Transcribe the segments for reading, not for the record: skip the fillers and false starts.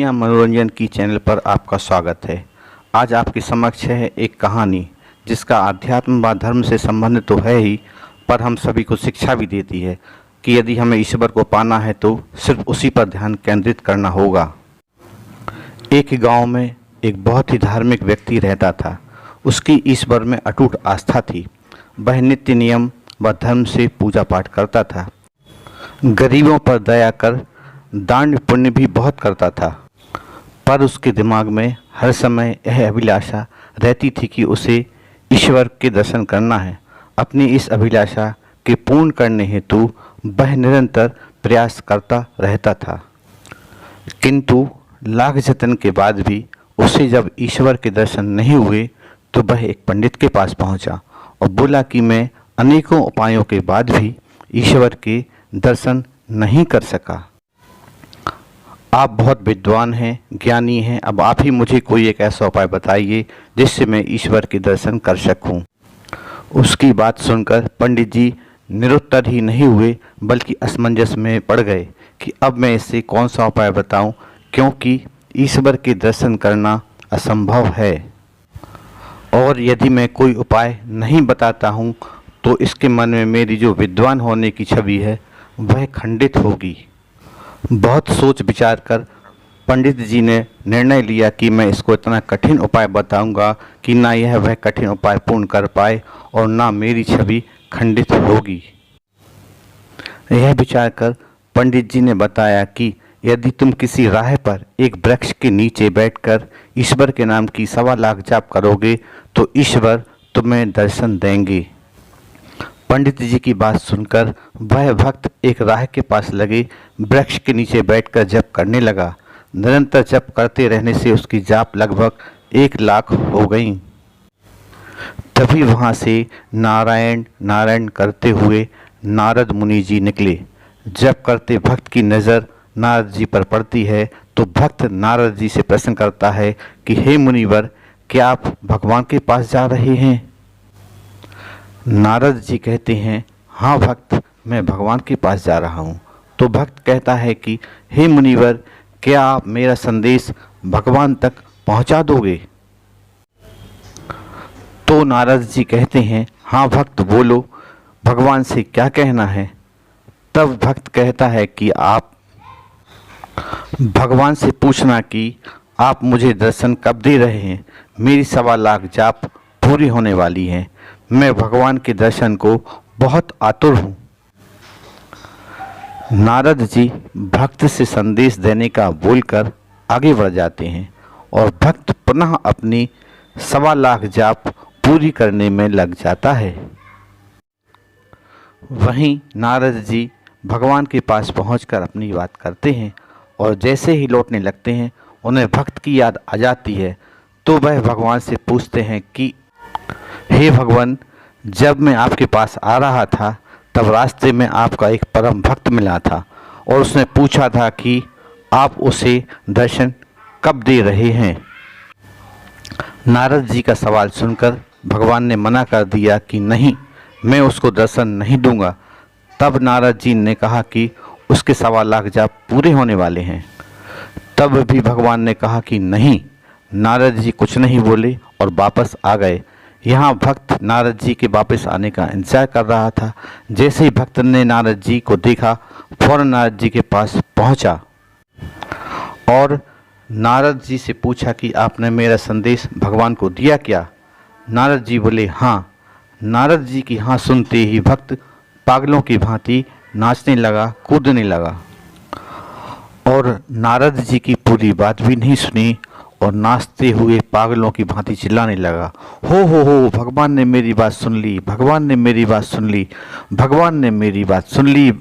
दुनिया मनोरंजन की चैनल पर आपका स्वागत है। आज आपके समक्ष है एक कहानी जिसका आध्यात्म व धर्म से संबंध तो है ही, पर हम सभी को शिक्षा भी देती है कि यदि हमें ईश्वर को पाना है तो सिर्फ उसी पर ध्यान केंद्रित करना होगा। एक गांव में एक बहुत ही धार्मिक व्यक्ति रहता था। उसकी ईश्वर में अटूट आस्था थी। वह नित्य नियम व धर्म से पूजा पाठ करता था। गरीबों पर दया कर दान पुण्य भी बहुत करता था, पर उसके दिमाग में हर समय यह अभिलाषा रहती थी कि उसे ईश्वर के दर्शन करना है। अपनी इस अभिलाषा के पूर्ण करने हेतु वह निरंतर प्रयास करता रहता था, किंतु लाख जतन के बाद भी उसे जब ईश्वर के दर्शन नहीं हुए तो वह एक पंडित के पास पहुंचा और बोला कि मैं अनेकों उपायों के बाद भी ईश्वर के दर्शन नहीं कर सका। आप बहुत विद्वान हैं, ज्ञानी हैं, अब आप ही मुझे कोई एक ऐसा उपाय बताइए जिससे मैं ईश्वर के दर्शन कर सकूं। उसकी बात सुनकर पंडित जी निरुत्तर ही नहीं हुए बल्कि असमंजस में पड़ गए कि अब मैं इससे कौन सा उपाय बताऊं, क्योंकि ईश्वर के दर्शन करना असंभव है और यदि मैं कोई उपाय नहीं बताता हूं तो इसके मन में मेरी जो विद्वान होने की छवि है वह खंडित होगी। बहुत सोच विचार कर पंडित जी ने निर्णय लिया कि मैं इसको इतना कठिन उपाय बताऊंगा कि ना यह वह कठिन उपाय पूर्ण कर पाए और ना मेरी छवि खंडित होगी। यह विचार कर पंडित जी ने बताया कि यदि तुम किसी राह पर एक वृक्ष के नीचे बैठकर ईश्वर के नाम की 1.25 लाख जाप करोगे तो ईश्वर तुम्हें दर्शन देंगे। पंडित जी की बात सुनकर वह भक्त एक राह के पास लगे वृक्ष के नीचे बैठकर जप करने लगा। निरंतर जप करते रहने से उसकी जाप लगभग 1 लाख हो गई। तभी वहां से नारायण नारायण करते हुए नारद मुनि जी निकले। जप करते भक्त की नज़र नारद जी पर पड़ती है तो भक्त नारद जी से प्रश्न करता है कि हे मुनिवर, क्या आप भगवान के पास जा रहे हैं? नारद जी कहते हैं, हाँ भक्त, मैं भगवान के पास जा रहा हूँ। तो भक्त कहता है कि हे मुनिवर, क्या आप मेरा संदेश भगवान तक पहुँचा दोगे? तो नारद जी कहते हैं, हाँ भक्त, बोलो, भगवान से क्या कहना है? तब भक्त कहता है कि आप भगवान से पूछना कि आप मुझे दर्शन कब दे रहे हैं। मेरी 1.25 लाख जाप पूरी होने वाली है। मैं भगवान के दर्शन को बहुत आतुर हूँ। नारद जी भक्त से संदेश देने का बोलकर आगे बढ़ जाते हैं और भक्त पुनः अपनी 1.25 लाख जाप पूरी करने में लग जाता है। वहीं नारद जी भगवान के पास पहुंचकर अपनी बात करते हैं और जैसे ही लौटने लगते हैं उन्हें भक्त की याद आ जाती है। तो वह भगवान से पूछते हैं कि हे भगवान, जब मैं आपके पास आ रहा था तब रास्ते में आपका एक परम भक्त मिला था और उसने पूछा था कि आप उसे दर्शन कब दे रहे हैं। नारद जी का सवाल सुनकर भगवान ने मना कर दिया कि नहीं, मैं उसको दर्शन नहीं दूंगा। तब नारद जी ने कहा कि उसके 1.25 लाख जाप पूरे होने वाले हैं। तब भी भगवान ने कहा कि नहीं। नारद जी कुछ नहीं बोले और वापस आ गए। यहाँ भक्त नारद जी के वापस आने का इंतजार कर रहा था। जैसे ही भक्त ने नारद जी को देखा, फौरन नारद जी के पास पहुँचा और नारद जी से पूछा कि आपने मेरा संदेश भगवान को दिया क्या? नारद जी बोले हाँ। नारद जी की हाँ सुनते ही भक्त पागलों की भांति नाचने लगा, कूदने लगा और नारद जी की पूरी बात भी नहीं सुनी और नाचते हुए पागलों की भांति चिल्लाने लगा, हो, भगवान ने मेरी बात सुन ली, भगवान ने मेरी बात सुन ली, भगवान ने मेरी बात सुन ली।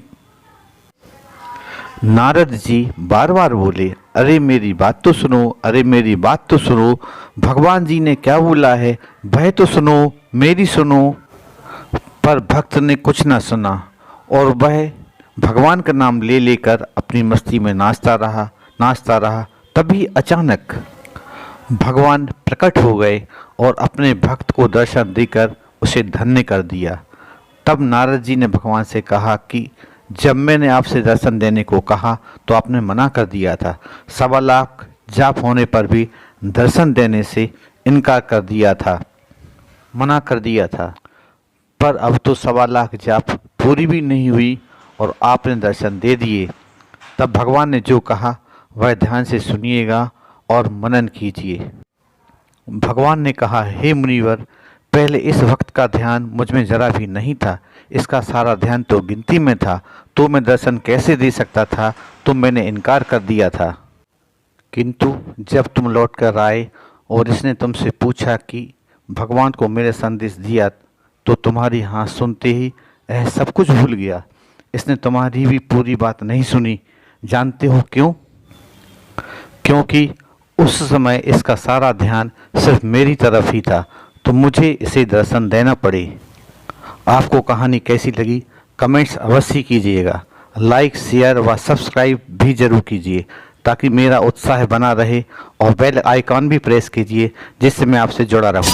नारद जी बार बार बोले, अरे मेरी बात तो सुनो, अरे मेरी बात तो सुनो, भगवान जी ने क्या बोला है, वह तो सुनो, मेरी सुनो। पर भक्त ने कुछ ना सुना और वह भगवान का नाम ले लेकर अपनी मस्ती में नाचता रहा। तभी अचानक भगवान प्रकट हो गए और अपने भक्त को दर्शन देकर उसे धन्य कर दिया। तब नारद जी ने भगवान से कहा कि जब मैंने आपसे दर्शन देने को कहा तो आपने मना कर दिया था। 1.25 लाख जाप होने पर भी दर्शन देने से इनकार कर दिया था, मना कर दिया था। पर अब तो 1.25 जाप पूरी भी नहीं हुई और आपने दर्शन दे दिए। तब भगवान ने जो कहा वह ध्यान से सुनिएगा और मनन कीजिए। भगवान ने कहा, हे मुनिवर, पहले इस वक्त का ध्यान मुझ में जरा भी नहीं था। इसका सारा ध्यान तो गिनती में था, तो मैं दर्शन कैसे दे सकता था? तो मैंने इनकार कर दिया था। किंतु जब तुम लौट कर आए और इसने तुमसे पूछा कि भगवान को मेरे संदेश दिया, तो तुम्हारी हाँ सुनते ही यह सब कुछ भूल गया। इसने तुम्हारी भी पूरी बात नहीं सुनी। जानते हो क्यों? क्योंकि उस समय इसका सारा ध्यान सिर्फ मेरी तरफ ही था, तो मुझे इसे दर्शन देना पड़े। आपको कहानी कैसी लगी कमेंट्स अवश्य कीजिएगा। लाइक, शेयर व सब्सक्राइब भी जरूर कीजिए ताकि मेरा उत्साह बना रहे, और बेल आइकॉन भी प्रेस कीजिए जिससे मैं आपसे जुड़ा रहूं।